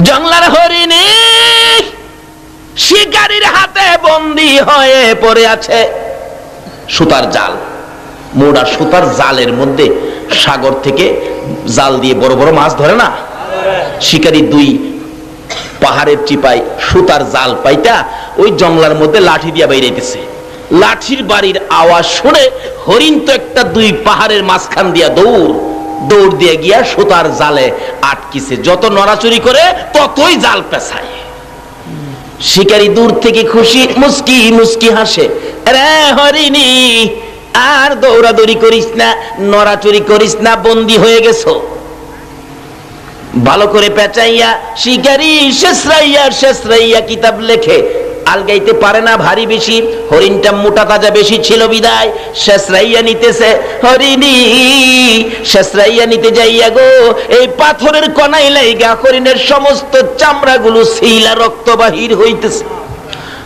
জংলার হরিণী শিকারীর হাতে বন্দী হয়ে পড়ে আছে। সুতার জাল, মোড়া সুতার জালের মধ্যে সাগর থেকে জাল দিয়ে বড় বড় মাছ ধরে না, শিকারী দুই পাহাড়ের চিপায় সুতার জাল পাইটা ওই জংলার মধ্যে লাঠি দিয়া বাইরেতেছে। লাঠির বাড়ির আওয়াজ শুনে হরিণ তো একটা দুই পাহাড়ের মাঝখান দিয়া দৌড় দিয়ে গিয়া সুতার জালে আটকিছে। যত নড়াচুরি করে ততই জাল পেছায়। শিকারী দূর থেকে খুশি মুস্কি মুস্কি হাসে, রে হরিণী আর দৌড়াদৌড়ি করিস না, নড়াচুরি করিস না, বন্দী হয়ে গেছো। ভালো করে পেঁচাইয়া শিকারী শেষরাইয়া কিতাব লেখে। আলগাইতে পারে না ভারী বেশি, হরিণটা মোটা তাজা বেশি ছিল বিদায় শেষরাইয়া নিতেছে। হরিণী শেষরাইয়া নিতে যাইয়া গো এই পাথরের কণাই লাইগা হরিণের সমস্ত চামড়াগুলো ছিলা রক্ত বাহির হইতেছে।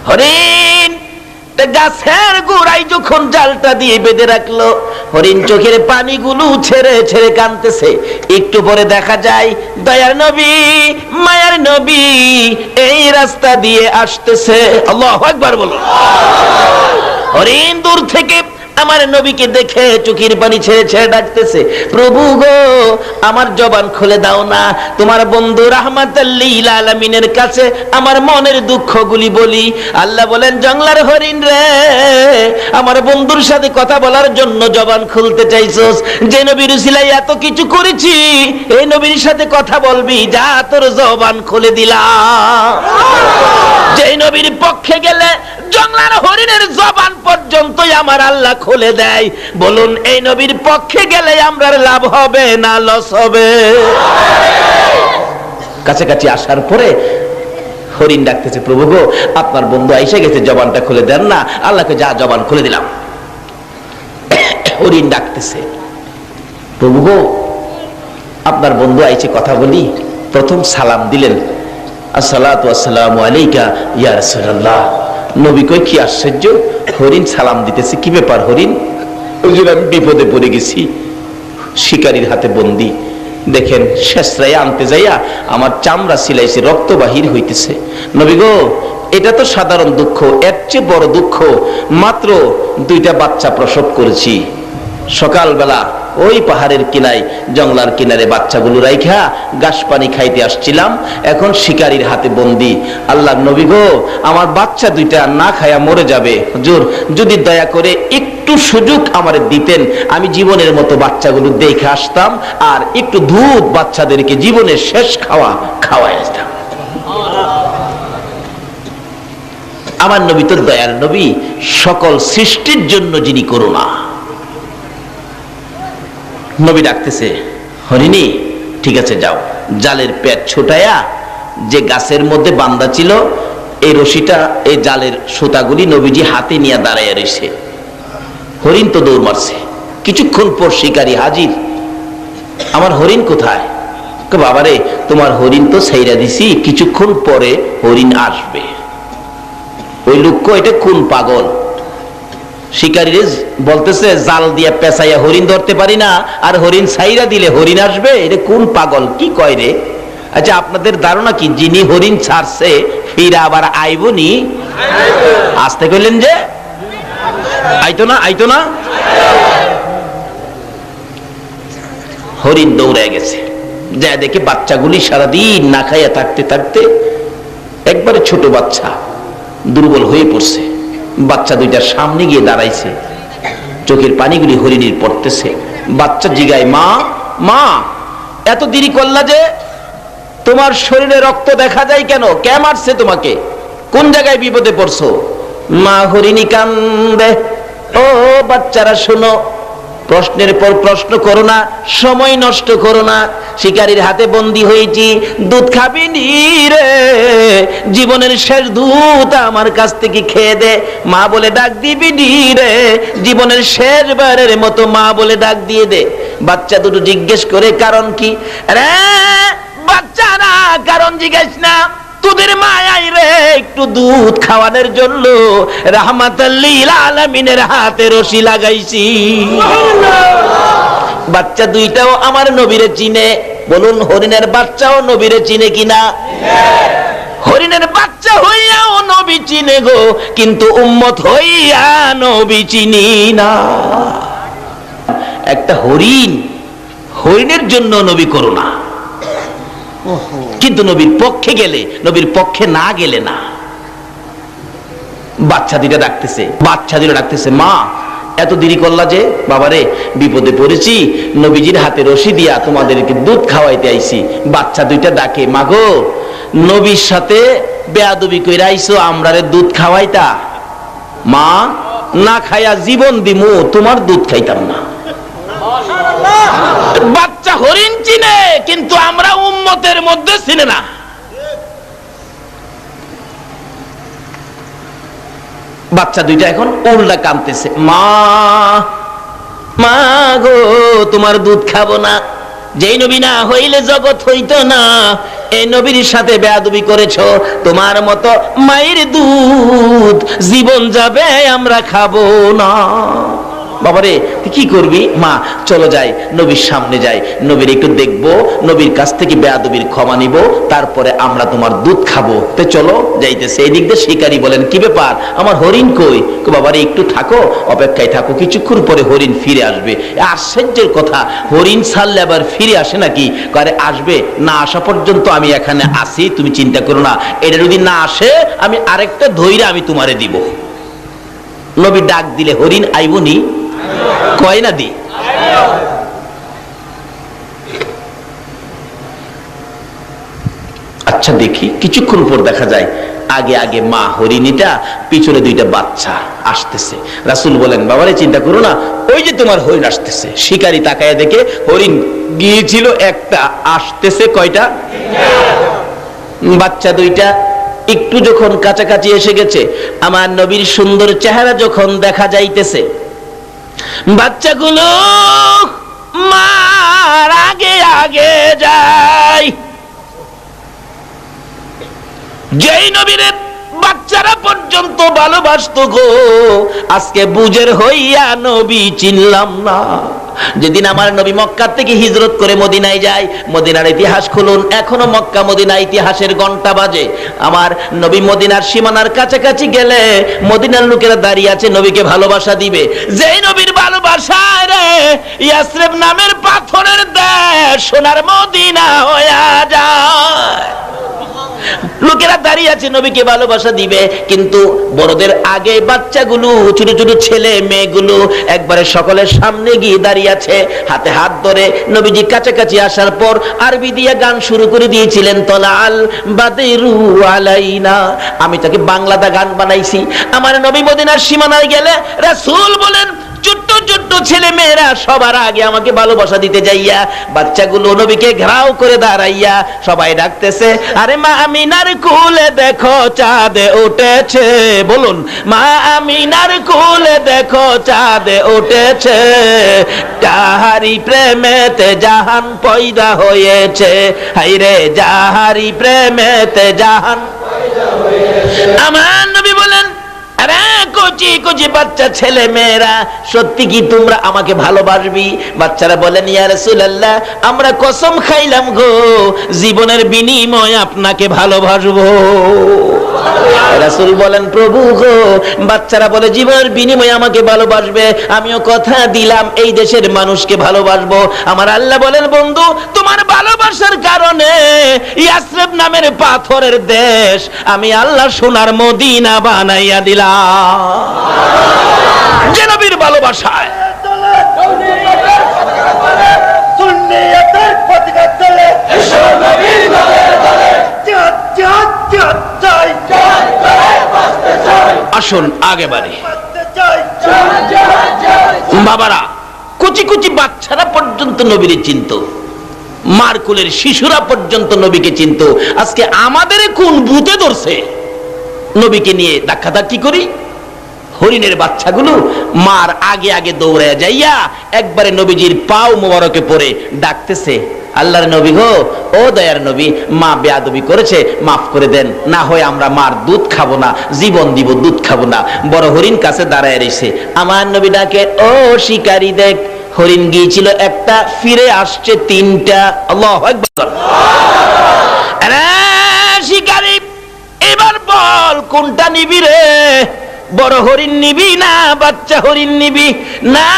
হরিণ গাছের গোড়ায় যখন জালটা দিয়ে বেঁধে রাখলো, হরিণ চোখের পানিগুলো ছেড়ে ছেড়ে কাঁদতেছে। একটু পরে দেখা যায় দয়ার নবী মায়ার নবী এই রাস্তা দিয়ে আসতেছে। আল্লাহু আকবার বলো। হরিণ দূর থেকে আমার নবীকে দেখে চোখের পানি ছেড়ে ছেড়ে ডাকতেছে, প্রভু গো আমার জবান খুলে দাও না, তোমার বন্ধু রাহমাতাল লিল আলামিনের কাছে আমার মনের দুঃখগুলি বলি। আল্লাহ বলেন, জংলার হরিণ রে, আমার বন্ধুর সাথে কথা বলার জন্য জবান খুলতে চাইছস, যে নবীর উসিলায় এত কিছু করেছি, এই নবীর সাথে কথা বলবি, যা তোর জবান খুলে দিলাম। যে নবীর পক্ষে গেলে জংলার হরিণের জবান পর্যন্তই আমার আল্লাহ খুলে দেয়। বলুন এই নবীর পক্ষে গেলে আমরা লাভ হবে না লস হবে? কাছাকাছি আসার পরে হরিণ ডাকতেছে, প্রভু গো আপনার বন্ধু আইসা গেছে, জবানটা খুলে দেন না। আল্লাহকে যা জবান খুলে দিলাম। হরিণ ডাকতেছে, প্রভু গো আপনার বন্ধু আইছে, কথা বলি। প্রথম সালাম দিলেন, আসসালাতু আসসালামু আলাইকা ইয়া রাসূলুল্লাহ। নবী কই কি আশ্চর্য, হরিণ সালাম দিতেছে, কি ব্যাপার হরিণ? হুজুর আমি বিপদে পড়ে গেছি, শিকারীর হাতে বন্দী। দেখেন শেষরাইয়া আনতে যাইয়া আমার চামড়া সিলাইছে, রক্ত বাহির হইতেছে। নবী গো এটা তো সাধারণ দুঃখ, এর চেয়ে বড় দুঃখ, মাত্র 2টা বাচ্চা প্রসব করেছি। সকালবেলা ওই পাহাড়ের কিনায় জংলার কিনারে বাচ্চাগুলো রাইখা ঘাস পানি খাইতে আসছিলাম, এখন শিকারীর হাতে বন্দী। আল্লাহর নবী গো আমার বাচ্চা 2টা না খায়া মরে যাবে, হুজুর যদি দয়া করে একটু সুযোগ আমারে দিতেন, আমি জীবনের মতো বাচ্চাগুলো দেখে আসতাম, আর একটু দুধ বাচ্চাদেরকে জীবনের শেষ খাওয়াই আসতাম। আমার নবী তো দয়ার নবী, সকল সৃষ্টির জন্য যিনি করুণা। নবী ডাকতেছে, হরিণী ঠিক আছে যাও, জালের পেট ছোটায়া যে গাছের মধ্যে বান্ধা ছিল এই রশিটা, এই জালের সুতাগুলি নবীজি হাতে নিয়ে দাঁড়াইয়া রয়েছে। হরিণ তো দৌড় মারছে। কিছুক্ষণ পর শিকারী হাজির। আমার হরিণ কোথায়? বাবারে তোমার হরিণ তো ছাইরা দিছি, কিছুক্ষণ পরে হরিণ আসবে। ওই লোক এটা কোন পাগল? শিকারী বলতেছে জাল দিয়া পেঁচাইয়া হরিণ ধরতে পারি না, আর হরিণ ছাইরা দিলে হরিণ আসবে, এটা কোন পাগল কি কয় রে? আচ্ছা আপনাদের ধারণা কি যিনি হরিণ ছাড়ছে ফিরা আবার আইবনি? আসতে কইলেন যে আইতো না। হরিণ দৌড়ে গেছে, যা দেখে বাচ্চাগুলি সারাদিন না খাইয়া থাকতে থাকতে একবারে ছোট বাচ্চা দুর্বল হয়ে পড়ছে। বাচ্চা 2টার সামনে গিয়ে দাঁড়াইছে, চোখের পানিগুলি হরিণীর পড়তেছে। বাচ্চা জিগায়, মা মা এত দেরি করলা যে, তোমার শরীরে রক্ত দেখা যায় কেন? কে মারছে তোমাকে? কোন জায়গায় বিপদে পড়ছো? মা হরিণী কান্দে। ও বাচ্চারা শোনো, প্রশ্নের পর প্রশ্ন করো না, সময় নষ্ট করো না। শিকারীর হাতে বন্দী হয়েছি, দুধ খাবি নি রে, জীবনের শেষ দুধ আমার কাছ থেকে খেয়ে দে, মা বলে ডাক দিবি নি রে, জীবনের শেষবারের মতো মা বলে ডাক দিয়ে দে। বাচ্চা দুটো জিজ্ঞেস করে কারণ কি? রে বাচ্চারা কারণ জিজ্ঞেস না, তোদের মায়াই রে একটু দুধ খাওয়ানোর জন্য রাহমাতাল লিল আলামিনের হাতে রশি লাগাইছি। বাচ্চা 2টাও আমার নবীরে চিনে। বলুন হরিণের বাচ্চাও নবীরে চিনে কিনা? হরিণের বাচ্চা হইয়াও নবী চিনে গো, কিন্তু উম্মত হইয়া নবী চিনি না। একটা হরিণের জন্য নবী করুণা, কিন্তু নবীর পক্ষে গেলে, নবীর পক্ষে না গেলে না। বাচ্চা দুইটা ডাকতেছে, মা এত দেরি করলা যে? বাবারে বিপদে পড়েছি, নবীজির হাতে রশি দিয়া তোমাদেরকে দুধ খাওয়াইতে আইছি। বাচ্চা দুইটা ডাকে, মা গো নবীর সাথে বেয়াদবি কইরা আইছো, আমরারে দুধ খাওয়াইতা? মা না খাইয়া জীবন দিমু, তোমার দুধ খাইতাম না। বাচ্চা হরিণ চিনে, কিন্তু আমরা উম্মতের মধ্যে চিনে না। বাচ্চা দুইটা এখন উল্টা কাঁদতেছে, মা গো তোমার দুধ খাবো না। যেই নবী না হইলে জগৎ হইতো না, এই নবীর সাথে বেয়াদবি করেছো, তোমার মতো মায়ের দুধ জীবন যাবে, আমরা খাবো না। বাবারে তুই কি করবি? মা চলো যাই, নবীর সামনে যাই, নবীর একটু দেখবো, নবীর কাছ থেকে বেয়াদবির ক্ষমা নিব, তারপরে আমরা তোমার দুধ খাবো। তো চলো যাইতেছে। এই দিক দিয়ে শিকারী বলেন, কি ব্যাপার, আমার হরিণ কই? বাবারে একটু থাকো, অপেক্ষায় থাকো, কিছুক্ষণ পরে হরিণ ফিরে আসবে। আশ্চর্যের কথা, হরিণ ছাড়লে আবার ফিরে আসে নাকি? আরে আসবে, না আসা পর্যন্ত আমি এখানে আসি, তুমি চিন্তা করো না। এটা যদি না আসে আমি আরেকটা ধইরা আমি তোমারে দিব। নবী ডাক দিলে হরিণ আইবনি? কয় না দি। আচ্ছা দেখি, কিছুক্ষণ পর দেখা যায় আগে আগে মা হরিণীটা, পিছনে দুইটা বাচ্চা আসতেছে। রাসূল বলেন, বাবারে চিন্তা করো না, ওই যে তোমার হরিণ আসতেছে। শিকারী তাকায় দেখে হরিণ গিয়েছিল একটা, আসতেছে কয়টা? বাচ্চা দুইটা একটু যখন কাছাকাছি এসে গেছে, আমার নবীর সুন্দর চেহারা যখন দেখা যাইতেছে, বাচ্চাগুলো মার আগে আগে যায়। যেই নবীর বাচ্চারা পর্যন্ত ভালোবাসতো গো, আজকে বুঝের হইয়া নবী চিনলাম না। যেদিন আমার নবী মক্কা থেকে হিজরত করে মদিনায় যায়, মদিনার ইতিহাস খুলুন, এখনো মক্কা মদিনা ইতিহাসের ঘন্টা বাজে। আমার নবী মদিনার সীমানার কাছাকাছি গেলে মদিনার লোকেরা দাঁড়িয়ে আছে নবীকে ভালোবাসা দিবে। যেই নবীর ভালোবাসায় রে ইয়াসরিব নামের পাথরের দেশ সোনার মদিনা হইয়া যায়। লোকেরা দাঁড়িয়ে আছে নবীকে ভালোবাসা দিবে, কিন্তু বড়দের আগে বাচ্চাগুলো, ছোট ছোট ছেলে মেয়েগুলো একবারে সকলের সামনে গিয়ে দাঁড়িয়ে আছে, হাতে হাত ধরে। নবীজি কাছাকাছি আসার পর আরবি দিয়ে গান শুরু করে দিয়েছিলেন, তলাআল বাদরু আলাইনা। আমি তাকে বাংলাতে গান বানাইছি। আমার নবী মদিনার সীমানায় গেলে রাসূল বলেন, ছোট্ট ছোট্ট ছেলে মেয়েরা সবার আগে আমাকে ভালোবাসা দিতে যাইয়া, বাচ্চাগুলো নবীকে ঘেরাও করে দাঁড়াইয়া সবাই ডাকতেছে, আরে মা আমিনার কোলে দেখো চাঁদ উঠেছে। বলুন, মা আমিনার কোলে দেখো চাঁদ উঠেছে, যাহারি প্রেমেতে জাহান পয়দা হয়েছে। হায়রে যাহারি প্রেমেতে জাহান পয়দা হয়েছে। আমার নবী বলেন, আরে কচি কচি বাচ্চা ছেলে মেয়েরা, সত্যি কি তোমরা আমাকে ভালোবাসবি? বাচ্চারা বলেন, ইয়া রাসূলুল্লাহ, আমরা কসম খাইলাম গো, জীবনের বিনিময়ে আপনাকে ভালোবাসবো। রাসূল বলেন, প্রভু গো, বাচ্চারা বলে জীবনের বিনিময়ে আমাকে ভালোবাসবে, আমিও কথা দিলাম এই দেশের মানুষকে ভালোবাসবো। আমার আল্লাহ বলেন, বন্ধু তোমার ভালোবাসার কারণে ইয়াসরিব নামের পাথরের দেশ আমি আল্লাহ সোনার মদিনা বানাইয়া দিলাম। যে নবীর ভালোবাসায় আসুন আগে বাড়ি। বাবারা, কুচি কুচি বাচ্চারা পর্যন্ত নবীরে চিনতো, মারকুলের শিশুরা পর্যন্ত নবীকে চিনতো। আজকে আমাদের কোন ভূতে ধরছে নবীকে নিয়ে ধাক্কাধাক্কি করি? হরিণের বাচ্চাগুলো মার আগে আগে দৌড়ে যাইয়া একবারে নবীজির পাও মোবারকে পড়ে ডাকতেছে, আল্লাহর নবী গো, ও দয়ার নবী, মা বেয়াদবি করেছে, মাফ করে দেন, না হয় আমরা মার দুধ খাবো না, জীবন দিব, দুধ খাবো না। বড় হরিণ কাছে দাঁড়ায় রয়েছে। আমার নবী ডাকে, ও শিকারী দেখ, হরিণ গিয়েছিল একটা, ফিরে আসছে 3টা। আল্লাহু আকবার। আরে শিকারী, এবার বল কোনটা নিবি রে? বড় হরিণ নিবি না বাচ্চা হরিণ নিবি? না,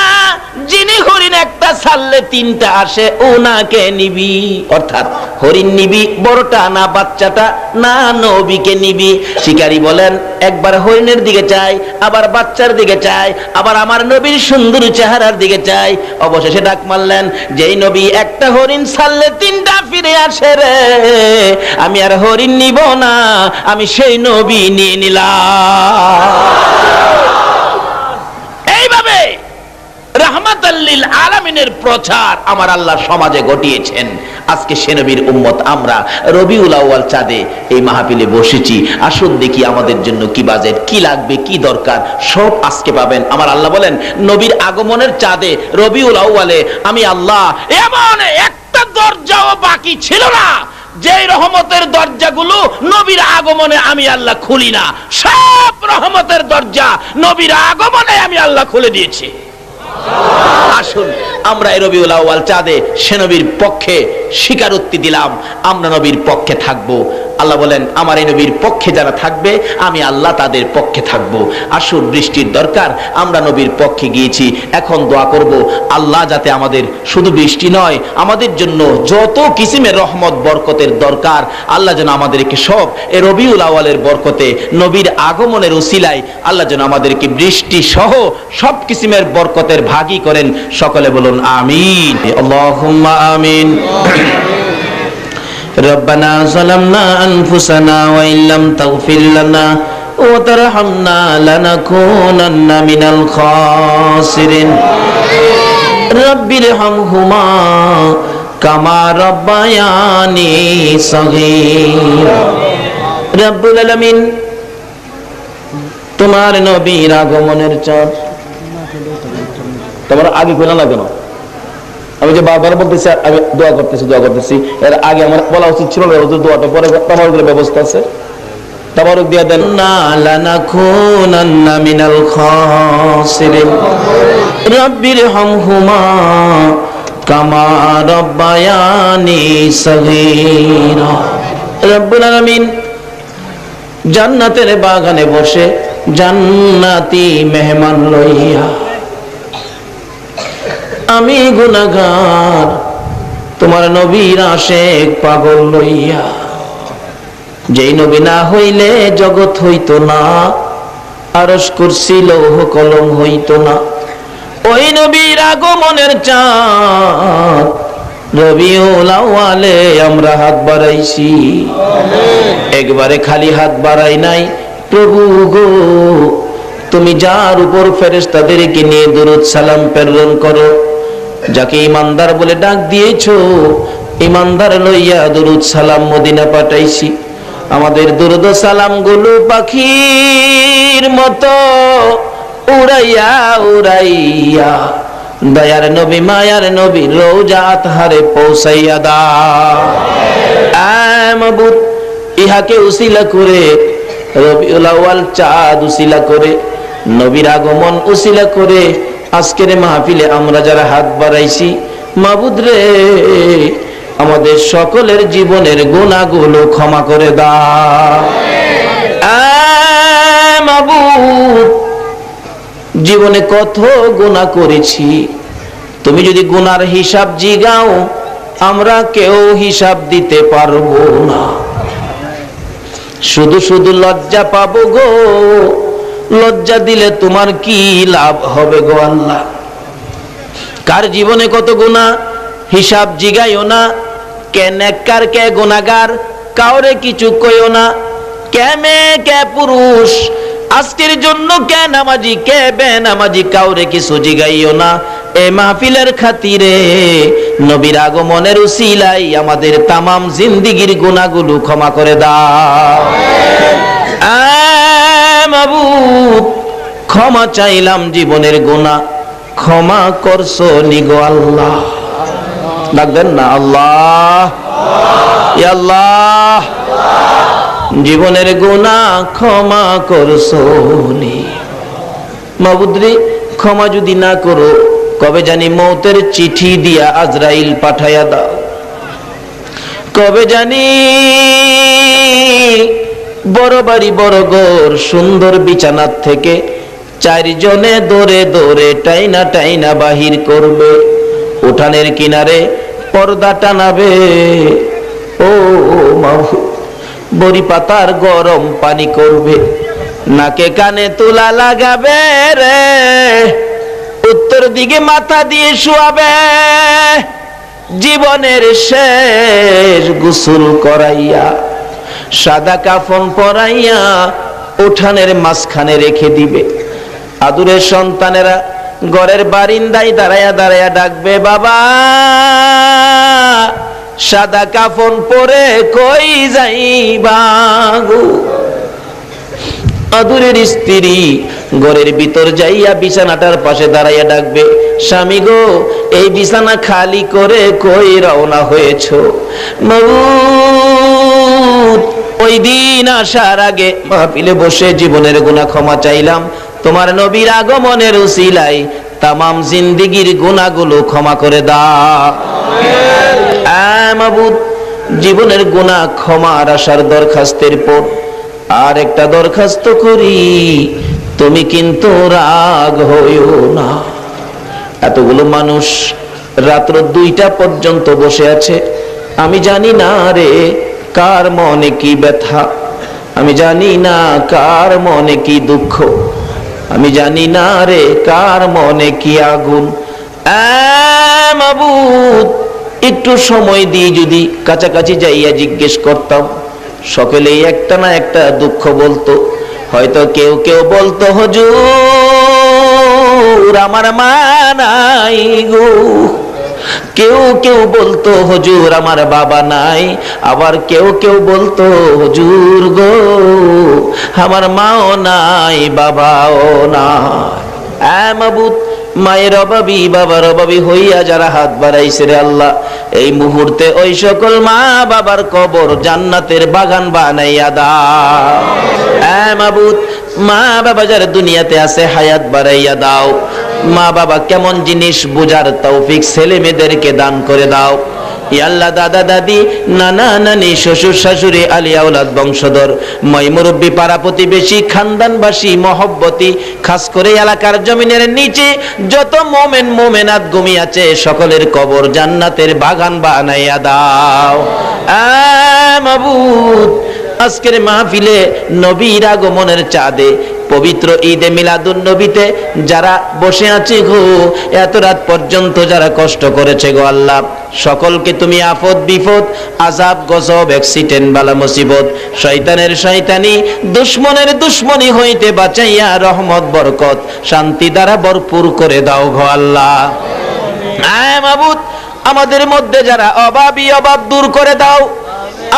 যিনি হরিণ একটা ছাড়লে 3টা আসে ওনাকে নিবি। অর্থাৎ হরিণ নিবি বড়টা না বাচ্চাটা? না, নবীকে নিবি। শিকারী বলেন একবার হরিণের দিকে চাই, আবার বাচ্চার দিকে চাই, আবার আমার নবীর সুন্দর চেহারার দিকে চাই। অবশেষে ডাক মারলেন, যেই নবী একটা হরিণ ছাড়লে 3টা ফিরে আসে রে, আমি আর হরিণ নিব না, আমি সেই নবী নিয়ে নিলাম। এইভাবে রাহমাতাল লিল আলামিনের প্রচার আমার আল্লাহ সমাজে ঘটিয়েছেন। আজকে সে নবীর উম্মত আমরা রবিউল আউয়াল চাঁদে এই মাহফিলে বসেছি। আসুন দেখি আমাদের জন্য কি বাজেট, কি লাগবে, কি দরকার, সব আজকে পাবেন। আমার আল্লাহ বলেন নবীর আগমনের চাঁদে রবিউল আউয়ালে আমি আল্লাহ এমন একটা দরজাও বাকি ছিল না যেই রহমতের দরজাগুলো নবীর আগমনে আমি আল্লাহ খুলি না। সব রহমতের দরজা নবীর আগমনে আমি আল্লাহ খুলে দিয়েছি। আসুন আমরা এই রবিউল আউয়াল চাঁদে সে নবীর পক্ষে স্বীকারোক্তি দিলাম, আমরা নবীর পক্ষে থাকব। আল্লাহ বলেন আমার এই নবীর পক্ষে যারা থাকবে আমি আল্লাহ তাদের পক্ষে থাকব। আসুন, বৃষ্টির দরকার, আমরা নবীর পক্ষে গিয়েছি, এখন দোয়া করব আল্লাহ যাতে আমাদের শুধু বৃষ্টি নয়, আমাদের জন্য যত কিসিমের রহমত বরকতের দরকার আল্লাহ যেন আমাদেরকে সব এই রবিউল আউয়ালের বরকতে নবীর আগমনের উসিলায় আল্লাহ যেন আমাদেরকে বৃষ্টি সহ সব কিসিমের বরকতের ভাগী করেন। সকলে বলুন আমিন। আল্লাহুম্মা আমিন। রব্বানা যালামনা আনফুসানা ওয়া ইল্লাম তাগফির লানা ওয়া তারহামনা লানাকুনান্না মিনাল খাসিরিন। রাব্বিরহামহুমা কামা রাব্বায়ানি সগীরা। রব্বুল আলামিন, তোমার নবীর আগমনের চাঁদ তোমার আগে কইলা না কেন? আমি যে বারবার বলতেছি আমি দোয়া করতেছি, এর আগে আমার বলা উচিত ছিল না, দোয়াটা পরে তাবারুকের ব্যবস্থা আছে, তাবারুক দিয়ে দেন। না লানাকুনান্না মিনাল খাসিরিন রাব্বিরহামহুমা কামা রাব্বায়ানি সগীরা। রব্বুল আলামিন জান্নাতের বাগানে বসে জান্নাতি মেহমান লইয়া, আমি গুনাহগার তোমার নবীর আশিক পাগল লইয়া, যেই নবী না হইলে জগৎ হইতো না, আরশ কুরসি লৌহ কলম হইতো না, ওই নবীর আগমনের চাঁদ রবিউল আউয়ালে আমরা হাত বাড়াইছি। একবারে খালি হাত বাড়াই নাই, প্রভু গো তুমি যার উপর ফেরেশতাদেরকে নিয়ে দরুদ সালাম প্রেরণ করো, যাকে ইমানদার বলে ডাক দিয়েছো, ইমানদার লইয়া দরুদ সালাম মদিনা পাঠাইছি। আমাদের দরুদ সালাম গুলো পাখির মতো উড়াইয়া উড়াইয়া দয়ার নবী মায়ার নবী রওজা আতহারে পৌঁছাইয়া দাও। মাবুদ, ইহাকে উসিলা করে রবিউল আউয়াল চাঁদ উসিলা করে নবীর আগমন উসিলা করে আজকের মাহফিলে আমরা যারা হাত বাড়াইছি, মাবুদ রে আমাদের সকলের জীবনের গুনাহগুলো ক্ষমা করে দাও। মাবুদ, জীবনে কত গুনাহ করেছি, তুমি যদি গুনার হিসাব জিগাও আমরা কেউ হিসাব দিতে পারবো না। শুধু শুধু লজ্জা পাবো গো, লজ্জা দিলে তোমার কি লাভ হবে গো আল্লাহ? কার জীবনে কত গুনাহ হিসাব জিগাইও না, কে নেককার কে গুনাহগার কাউরে কিছু কইও না, কে মেয়ে কে পুরুষ, আজকের জন্য কে নামাজি কে বেনামাজি কাউরে কিছু জিগাইও না। এই মাহফিলের খাতিরে নবীর আগমনের উসিলায় আমাদের তামাম জিন্দেগীর গুনাহগুলো ক্ষমা করে দাও। মাবুদ, ক্ষমা চাইলাম জীবনের গুনাহ, ক্ষমা করছো নিগো আল্লাহ। ডাকবেন না আল্লাহ, ইয়া আল্লাহ, জীবনের গুনাহ ক্ষমা করছো নি। মাবুদ রে, ক্ষমা যদি না করো কবে জানি মৌতের চিঠি দিয়া আজরাইল পাঠাইয়া দাও, কবে জানি বড় বাড়ি বড় ঘর সুন্দর বিছানার থেকে চারজনে দৌড়ে দৌড়ে টাইনা টাইনা বাহির করবে, উঠানের কিনারে পর্দা টানাবে। ও মাহবুব, বড়ি পাতার গরম পানি করবে, নাকে কানে তুলা লাগাবে রে, উত্তর দিকে মাথা দিয়ে শুয়াবে, জীবনের শেষ গোসল করাইয়া সাদা কাফন পরাইয়া উঠানের মাঝখানে রেখে দিবে। আদুরের সন্তানেরা ঘরের বারিন্দায় দাঁড়ায়া দাঁড়ায়া ডাকবে, বাবা সাদা কাফন পরে কই যাইবা গো। আদুরের স্ত্রী ঘরের ভিতর যাইয়া বিছানাটার পাশে দাঁড়াইয়া ডাকবে, স্বামী গো এই বিছানা খালি করে কই রওনা হয়েছ? মাবুদ, ওই দিন আসার আগে মাহফিলে বসে জীবনের গুনাহ ক্ষমা চাইলাম, তোমার নবীর আগমনের উসিলায় তামাম জিন্দেগীর গুনাহগুলো ক্ষমা করে দাও। মাবুদ, জীবনের গুনাহ ক্ষমার আসার দরখাস্তের পর আর একটা দরখাস্ত করি, তুমি কিন্তু রাগ হইও না। এতগুলো মানুষ রাত্র 2টা পর্যন্ত বসে আছে, আমি জানি না রে কার মনে কি ব্যথা, আমি জানি না কার মনে কি দুঃখ, আমি জানি না রে কার মনে কি আগুন। মাবুদ, একটু সময় দিয়ে যদি কাছাকাছি যাইয়া জিজ্ঞেস করতাম, সকলেই একটা না একটা দুঃখ বলতো। হয়তো কেউ কেউ বলতো, হুজুর আমার মা নাই গো, কেউ কেউ বলতো হুজুর আমার বাবা নাই, আবার কেউ কেউ বলতো হুজুর গো আমার মাও নাই বাবাও নাই। মাবুদ, মায়ের অভাবী বাবার অভাবী হইয়া যারা হাত বাড়াইছে রে আল্লাহ, এই মুহূর্তে ওই সকল মা বাবার কবর জান্নাতের বাগান বানাইয়া দাও। মাবুদ, মা বাবা যারা দুনিয়াতে আছে হায়াত বাড়াইয়া দাও। মা বাবা কেমন জিনিস বুঝার তৌফিক ছেলে মেয়েদেরকে দান করে দাও। আল্লাহ, দাদা দাদি নানা নানি শ্বশুর শাশুড়ি আলিয়া আওলাদ বংশধর মই মুরব্বী পাড়া প্রতিবেশী খানদানবাসী মহব্বতী, খাস করে এলাকার জমিনের নিচে যত মোমেন মোমেনাত ঘুমিয়ে আছে সকলের কবর জান্নাতের বাগান বানাইয়া দাও। মাবুদ, আজকের মাহফিলে নবীর আগমনের চাঁদে পবিত্র ঈদে মিলাদুন নবীতে যারা বসে আছে গো, এত রাত পর্যন্ত যারা কষ্ট করেছে গো আল্লাহ, সকলকে তুমি আফত বিপদ আযাব গজব অ্যাক্সিডেন্ট বালা মুসিবত শয়তানের শয়তানি দুশমনের দুশমনি হইতে বাঁচাইয়া রহমত বরকত শান্তি দ্বারা ভরপুর করে দাও গো আল্লাহ। মাবুদ, আমাদের মধ্যে যারা অভাবী অভাব দূর করে দাও,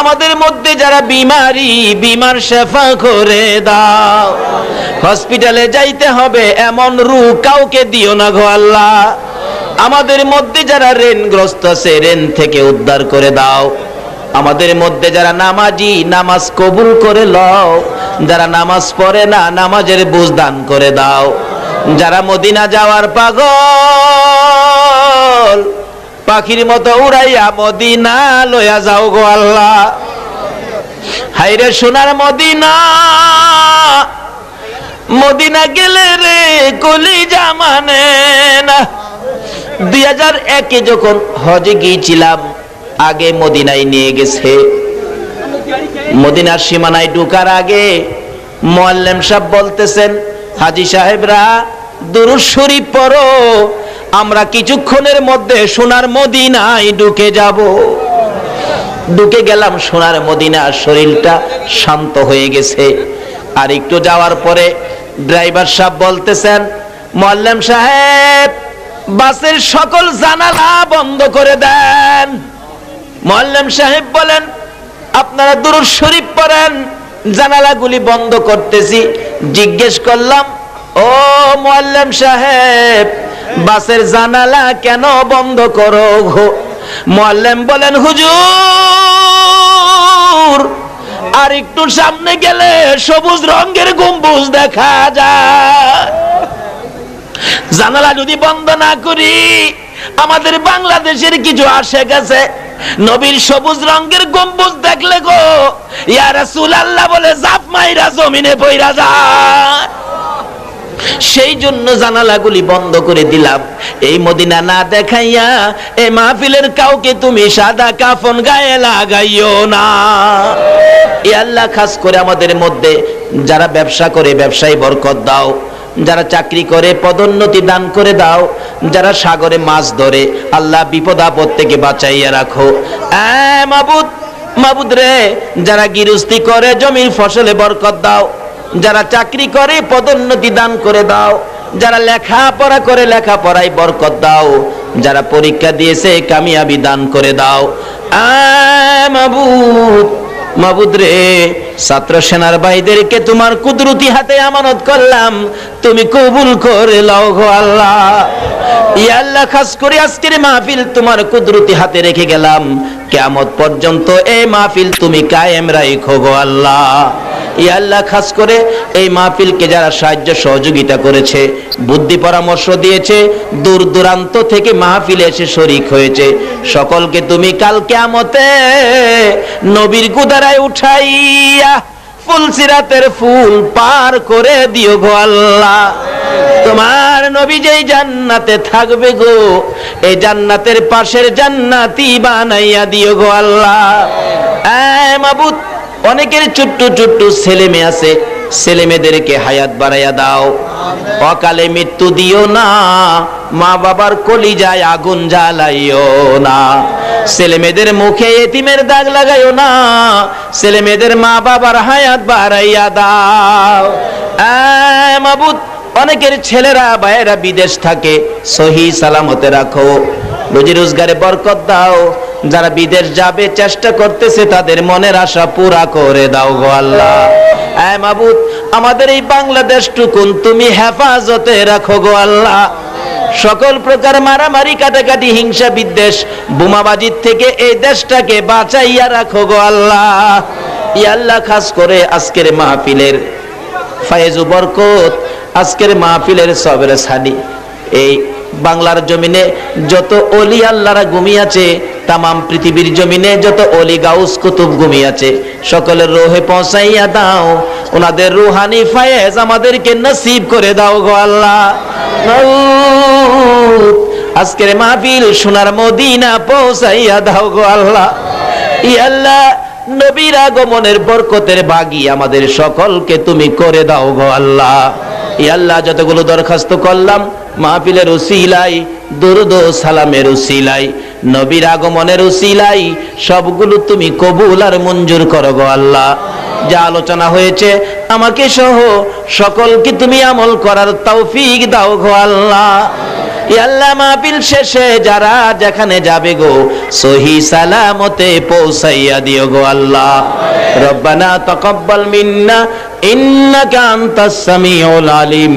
আমাদের মধ্যে যারা বিমারি বিমার শেফা করে দাও। হসপিটালে যাইতে হবে এমন রোগ কাউকে দিও না গো আল্লাহ। আমাদের মধ্যে যারা ঋণগ্রস্ত আছে ঋণ থেকে উদ্ধার করে দাও। আমাদের মধ্যে যারা নামাজি নামাজ কবুল করে লও, যারা নামাজ পড়ে না নামাজের বুঝ দান করে দাও। যারা মদিনা যাওয়ার পাগল পাখির মতো উড়াইয়া মদিনা লইয়া যাও গো আল্লাহ। হাইরে সোনার মদিনা, মদিনা গেলে রে কলিজা মানে না। 2001-এ যখন হজে গিয়েছিলাম, আগে মদিনায় নিয়ে গেছে। মদিনার সীমানায় ঢোকার আগে মুআল্লিম সাহেব বলতেছেন, হাজী সাহেবরা দুরূদ শরীফ পড়ো, আমরা কিছুক্ষণের মধ্যে সোনার মদিনায় ঢুকে যাব। ঢুকে গেলাম সোনার মদিনা, শরীরটা শান্ত হয়ে গেছে। আর একটু যাওয়ার পরে ড্রাইভার সাহেব বলতেছেন, মুআল্লিম সাহেব বাসের সকল জানালা বন্ধ করে দেন। মুআল্লিম সাহেব বলেন, আপনারা দুরূদ শরীফ পড়েন, জানালাগুলি বন্ধ করতেছি। জিজ্ঞেস করলাম, ও মুআল্লিম সাহেব বাসের জানালা কেন বন্ধ করো গো? মুআল্লিম বলেন, হুজুর আর একটু সামনে গেলে সবুজ রঙের গম্বুজ দেখা যায়। জানালা যদি বন্ধ না করি, আমাদের বাংলাদেশের কিছু আশেক আছে নবীর সবুজ রঙের গম্বুজ দেখলে গো ইয়া রাসূলুল্লাহ বলে জাপ মাইরা জমিনে পইরা যায়। সেই জন্য জানালাগুলি বন্ধ করে দিলাম। এই মদিনা না দেখাইয়া এই মাহফিলের কাউকে তুমি সাদা কাফন গায়ে লাগাইও না। এ আল্লাহ, খাস করে আমাদের মধ্যে যারা ব্যবসা করে ব্যবসায় বরকত দাও, যারা চাকরি করে পদোন্নতি দান করে দাও, যারা সাগরে মাছ ধরে আল্লাহ বিপদ আপদ থেকে বাঁচাইয়া রাখো। মাবুদ, মাবুদ রে, যারা গৃহস্থী করে জমির ফসলে বরকত দাও, যারা চাকরি করে পদোন্নতি দান করে দাও, যারা লেখাপড়া করে লেখাপড়ায় বরকত দাও, যারা পরীক্ষা দিয়েছে কামিয়াবি দান করে দাও। মাবুদ, মাবুদ রে, ছাত্র সেনার ভাইদেরকে তোমার কুদরতি হাতে আমানত করলাম, তুমি কবুল করে লও গো আল্লাহ। ইয়া আল্লাহ, খাস করে আজকের মাহফিল তোমার কুদরতি হাতে রেখে গেলাম, কিয়ামত পর্যন্ত এই মাহফিল তুমি কায়েম রাখো গো আল্লাহ। ইয়া আল্লাহ, খাস করে এই মাহফিলকে যারা সাহায্য সহযোগিতা করেছে, বুদ্ধি পরামর্শ দিয়েছে, দূর দূরান্ত থেকে মাহফিলে এসে শরীক হয়েছে, সকলকে তুমি কাল কিয়ামতে নবীর গুদারায় উঠাইয়া ফুলসিরাতের ফুল পার করে দিও গো আল্লাহ। তোমার নবী যেই জান্নাতে থাকবে গো, এই জান্নাতের পাশের জান্নাতি বানাইয়া দিও গো আল্লাহ। মাবুদ, অনেকের ছোট্ট ছোট্ট ছেলে মেয়ে আছে, ছেলে মেয়েদেরকে হায়াত বাড়াইয়া দাও, অকালে মৃত্যু দিও না, মা বাবার কলিজায় আগুন জ্বালাইও না, ছেলে মেয়েদের মুখে এতিমের দাগ লাগাইও না, ছেলে মেয়েদের মা বাবার হায়াত বাড়াইয়া দাও। মাবুদ, অনেকের ছেলেরা ভাইয়েরা বিদেশ থাকে, সহি সালামতে রাখো, রুজি রোজগারে বরকত দাও, যারা বিদেশ যাবে চেষ্টা করতেছে তাদের মনের আশা পুরা করে দাও গো আল্লাহ। মাবুদ, আমাদের এই বাংলাদেশটুকুন তুমি হেফাজতে রাখো গো আল্লাহ। সকল প্রকার মারামারি, কাটাকাটি, হিংসা, বিদ্বেষ, বোমাবাজির থেকে এই দেশটাকে বাঁচাইয়া রাখো গো আল্লাহ। ইয়া আল্লাহ, খাস করে আজকের মাহফিলের ফায়েজ ও বরকত, আজকের মাহফিলের সবের সানি, এই বাংলার জমিনে যত ওলি আল্লাহরা ঘুমিয়েছে, তামাম পৃথিবীর জমিনে যত ওলি গাউস কুতুব ঘুমিয়েছে, সকলের রোহে পৌঁছাইয়া দাও, ওনাদের রুহানি ফায়েজ আমাদেরকে নসিব করে দাও গো আল্লাহ। আজকের মাহফিল সোনার মদিনা পৌঁছাইয়া দাও গো আল্লাহ। ইয়া আল্লাহ, নবীর আগমনের বরকতের ভাগী আমাদের সকলকে তুমি করে দাও গো আল্লাহ। ইয়া আল্লাহ, যতগুলো দরখাস্ত করলাম মাহফিলের উসিলাই, দুরূদ ও সালামের উসিলাই, নবীর আগমনের উসিলাই, সবগুলো তুমি কবুল আর মঞ্জুর করো গো আল্লাহ। যা আলোচনা হয়েছে আমাকে সহ সকলকে তুমি আমল করার তৌফিক দাও গো আল্লাহ। ইয়া আল্লাহ, মাহফিল শেষে যারা যেখানে যাবে গো সহি সালামতে পৌঁছাইয়া দিও গো আল্লাহ। রব্বানা তাকাব্বাল মিন্না ইন্নাকা আনতাস সামিউল আলিম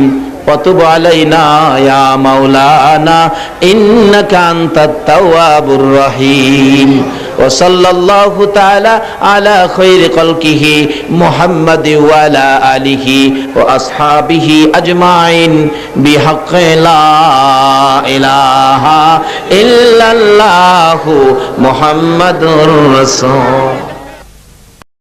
وتب علينا يا مولانا إنك أنت التواب الرحيم وصلى الله تعالى على خير خلقه محمد وعلى آله وأصحابه أجمعين بحق لا إله إلا الله محمد رسول